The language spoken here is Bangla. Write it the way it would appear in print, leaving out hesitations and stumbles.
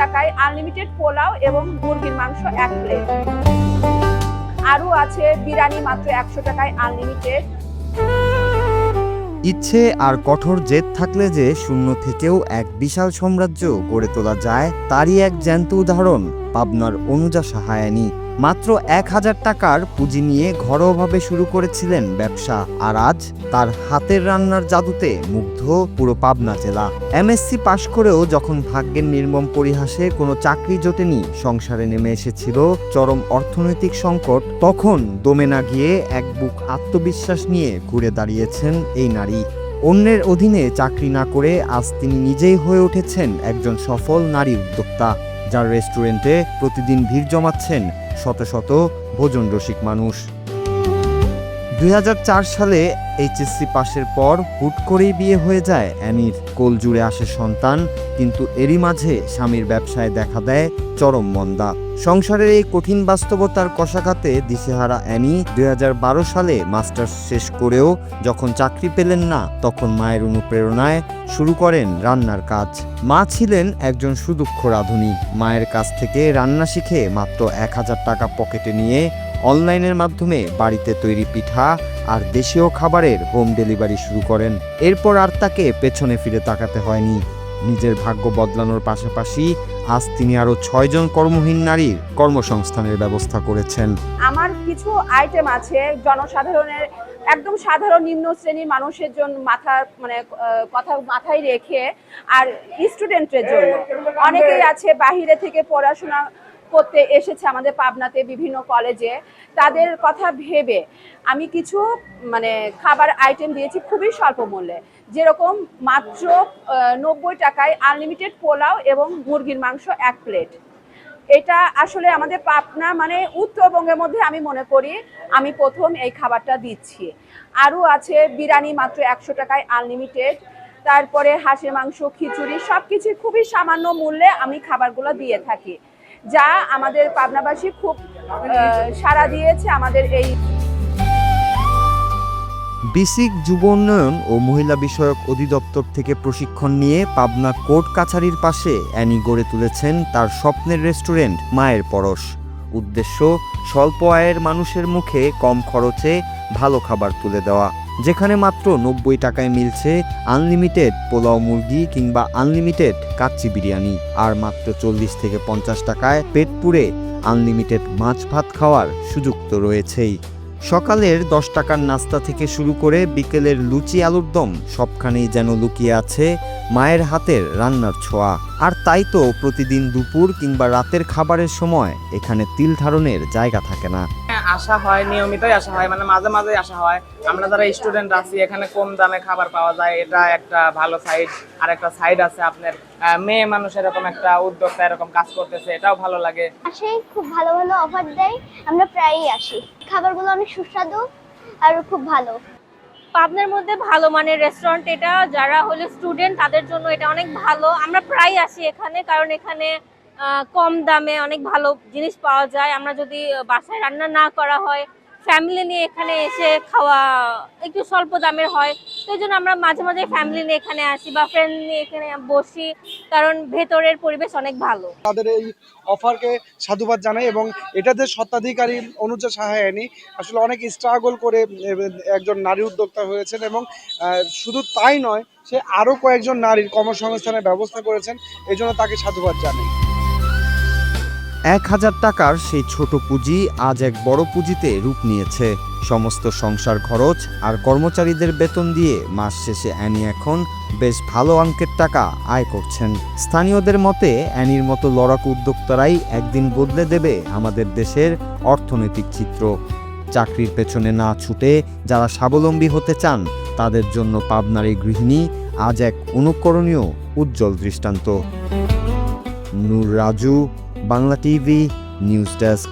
টাকায় আনলিমিটেড পোলাও এবং মুরগির মাংস 1 প্লেট। আরও আছে বিরিয়ানি মাত্র 100 টাকায় আনলিমিটেড। ইচ্ছে আর কঠোর জেদ থাকলে যে শূন্য থেকেও এক বিশাল সাম্রাজ্য গড়ে তোলা যায়, তারই এক জ্যান্ত উদাহরণ পাবনার অনুজা সাহায়ানী। মাত্র 1000 টাকার পুঁজি নিয়ে ঘরোয়াভাবে শুরু করেছিলেন ব্যবসা, আর আজ তার হাতের রান্নার জাদুতে মুগ্ধ পুরো পাবনা জেলা। এমএসসি পাশ করেও যখন ভাগ্যের নির্মম পরিহাসে কোনো চাকরি জোটেনি, সংসারে নেমে এসেছিল চরম অর্থনৈতিক সংকট, তখন দমে না গিয়ে এক বুক আত্মবিশ্বাস নিয়ে ঘুরে দাঁড়িয়েছেন এই নারী। অন্যের অধীনে চাকরি না করে আজ তিনি নিজেই হয়ে উঠেছেন একজন সফল নারী উদ্যোক্তা, যার রেস্টুরেন্টে প্রতিদিন ভিড় জমাচ্ছেন শত শত ভোজন রসিক মানুষ। 2004 সালে এইচএসসি পাশের পর হুট করেই বিয়ে হয়ে যায় অ্যানির। কোল জুড়ে আসে সন্তান, কিন্তু এরই মাঝে স্বামীর ব্যবসায় দেখা দেয় চরম মন্দা। সংসারের এই কঠিন বাস্তবতার কষাঘাতে দিশেহারা অ্যানি 2012 সালে মাস্টার্স শেষ করেও যখন চাকরি পেলেন না, তখন মায়ের অনুপ্রেরণায় শুরু করেন রান্নার কাজ। মা ছিলেন একজন সুদক্ষ রাঁধুনি। মায়ের কাছ থেকে রান্না শিখে মাত্র 1000 টাকা পকেটে নিয়ে অনলাইনের মাধ্যমে বাড়িতে তৈরি পিঠা আর দেশীয় খাবারের হোম ডেলিভারি শুরু করেন। এরপর আর তাকে পেছনে ফিরে তাকাতে হয়নি। নিজের ভাগ্য বদলানোর পাশাপাশি আজ তিনি আরও 6 জন কর্মহীন নারীর কর্মসংস্থানের ব্যবস্থা করেছেন। আমার কিছু আইটেম আছে জনসাধারণের, একদম সাধারণ নিম্ন শ্রেণীর মানুষের জন্য কথা মাথায় রেখে, আর স্টুডেন্টের জন্য। অনেকেই আছে বাহিরে থেকে পড়াশোনা করতে এসেছে আমাদের পাবনাতে বিভিন্ন কলেজে, তাদের কথা ভেবে আমি কিছু খাবার আইটেম দিয়েছি খুবই স্বল্প মূল্যে, যেরকম মাত্র 90 টাকায় আনলিমিটেড পোলাও এবং মুরগির মাংস 1 প্লেট। এটা আসলে আমাদের পাবনা উত্তরবঙ্গের মধ্যে আমি মনে করি আমি প্রথম এই খাবারটা দিচ্ছি। আরও আছে বিরিয়ানি মাত্র 100 টাকায় আনলিমিটেড, তারপরে হাঁসের মাংস, খিচুড়ি, সব কিছু খুবই সামান্য মূল্যে আমি খাবারগুলো দিয়ে থাকি, যা আমাদের পাবনাবাসী খুব সাড়া দিয়েছে আমাদের এই। বেসিক যুব উন্নয়ন ও মহিলা বিষয়ক অধিদপ্তর থেকে প্রশিক্ষণ নিয়ে পাবনা কোর্ট কাছারির পাশে অ্যানি গড়ে তুলেছেন তার স্বপ্নের রেস্টুরেন্ট মায়ের পরশ। উদ্দেশ্য স্বল্প আয়ের মানুষের মুখে কম খরচে ভালো খাবার তুলে দেওয়া, যেখানে মাত্র 90 টাকায় মিলছে আনলিমিটেড পোলাও মুরগি কিংবা আনলিমিটেড কাচ্চি বিরিয়ানি, আর মাত্র 40 থেকে 50 টাকায় পেট পুরে আনলিমিটেড মাছ ভাত খাওয়ার সুযোগ তো রয়েছেই। সকালের 10 টাকার নাস্তা থেকে শুরু করে বিকেলের লুচি আলুর দম, সবখানেই যেন লুকিয়ে আছে মায়ের হাতের রান্নার ছোঁয়া। আর তাই তো প্রতিদিন দুপুর কিংবা রাতের খাবারের সময় এখানে তিল ধারণের জায়গা থাকে না। আসা হয়, নিয়মিতই আসা হয়, মাঝে মাঝে আসা হয়। আমরা যারা স্টুডেন্ট আছি, এখানে কম দামে খাবার পাওয়া যায়, এটা একটা ভালো সাইড। আর একটা সাইড আছে আপনার মেয়ে মানুষ এরকম একটা উদ্যোক্তা এরকম কাজ করতেছে, এটাও ভালো লাগে। আসে খুব ভালো ভালো অফার দেয়, আমরা প্রায়ই আসি। খাবারগুলো অনেক সুস্বাদু আর খুব ভালো। পাবনার মধ্যে ভালো মানের রেস্টুরেন্ট এটা, যারা হলো স্টুডেন্ট তাদের জন্য এটা অনেক ভালো। আমরা প্রায় আসি এখানে, কারণ এখানে কম দামে অনেক ভালো জিনিস পাওয়া যায়। আমরা যদি বাসায় রান্না না করা হয়, ফ্যামিলি নিয়ে এখানে এসে খাওয়া একটু স্বল্প দামের হয়, তো এই জন্য আমরা মাঝে মাঝে ফ্যামিলি নিয়ে এখানে আসি বা ফ্রেন্ড নিয়ে এখানে বসি, কারণ ভেতরের পরিবেশ অনেক ভালো। তাদের এই অফারকে সাধুবাদ জানাই, এবং এটা যে স্বত্বাধিকারী অনুজা সাহায়ানী আসলে অনেক স্ট্রাগল করে একজন নারী উদ্যোক্তা হয়েছেন, এবং শুধু তাই নয়, সে আরও কয়েকজন নারীর কর্মসংস্থানের ব্যবস্থা করেছেন, এই জন্য তাকে সাধুবাদ জানাই। 1000 টাকার সেই ছোট পুঁজি আজ এক বড় পুঁজিতে রূপ নিয়েছে। সমস্ত সংসার খরচ আর কর্মচারীদের বেতন দিয়ে মাস শেষে অ্যানি এখন বেশ ভালো অঙ্কের টাকা আয় করছেন। স্থানীয়দের মতে অ্যানির মতো লড়াকু উদ্যোক্তারাই একদিন বদলে দেবে আমাদের দেশের অর্থনৈতিক চিত্র। চাকরির পেছনে না ছুটে যারা স্বাবলম্বী হতে চান, তাদের জন্য পাবনার এই গৃহিণী আজ এক অনুকরণীয় উজ্জ্বল দৃষ্টান্ত। Noor Raju, Bangla TV, news desk.